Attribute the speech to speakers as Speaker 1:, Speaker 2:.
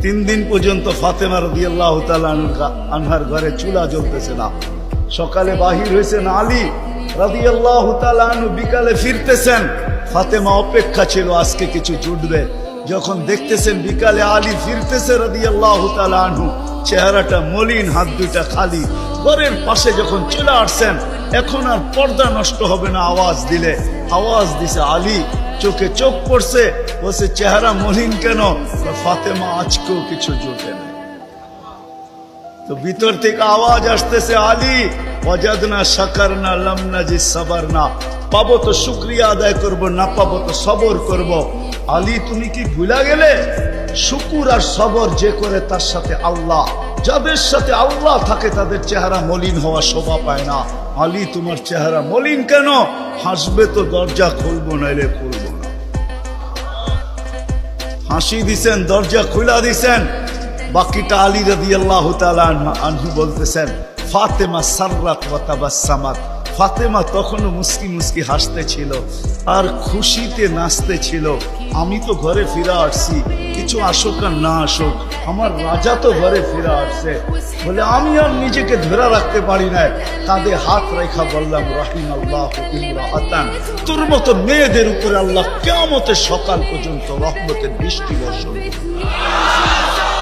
Speaker 1: 3 দিন পর্যন্ত ফাতেমা রাদিয়াল্লাহু তাআলা আনহার ঘরে চুলা জ্বলতেছে না। সকালে বাহির হয়েছেন আলী রাদিয়াল্লাহু তাআলা আনহু, বিকালে ফিরতেছেন। ফাতেমা অপেক্ষা ছিল আজকে কিছু জুটবে। যখন দেখতেছেন বিকালে আলী ফিরতেছে রাদিয়াল্লাহু তাআলা আনহু, চেহারাটা মলিন, হাত দুইটা খালি। ঘরের পাশে যখন চলে আসছেন, এখন আর পর্দা নষ্ট হবে না আওয়াজ দিলে। আওয়াজ দিছে আলী, চোখে চোখ পড়ছে, বলছে চেহারা মলিন কেন? ফাতেমা আজকেও কিছু জুটে না। তো ভিতর থেকে আওয়াজ আসতেছে, আলী ওয়াজাদনা শাকারনা লাম নাজিদ সাবারনা, পাবো তো শুকরিয়া আদায় করব, না পাবো তো সবর করব। আলী তুমি কি ভুলা গেলে? শুকুর আর সবর যে করে তার সাথে আল্লাহ, যাদের সাথে আল্লাহ থাকে তাদের চেহারা মলিন হওয়া শোভা পায় না। আলী তোমার চেহারা মলিন কেন? হাসবে তো দরজা খুলবো, নাইলে খুলবো না। হাসি দিছেন, দরজা খুলা দিছেন। বাকিটা আলী রাদিয়াল্লাহু তাআলা আনহু বলতেছেন, ফাতেমা সাররাত ওয়া তাবাসসামাত, ফাতেমা তখনও মুস্কি মুস্কি হাসতে ছিল আর খুশিতে নাচতে ছিল। আমি তো ঘরে ফিরে আসছি, কিছু আসুক আর না আসুক, আমার রাজা তো ঘরে ফিরে আসছে। বলে আমি আর নিজেকে ধরে রাখতে পারি না, কাঁধে হাত রেখা বললাম, রাহিমাল্লাহু ইমরাআতান, তোর মতো মেয়েদের উপরে আল্লাহ কিয়ামতের সকাল পর্যন্ত রহমতের বৃষ্টি বর্ষণ করবে।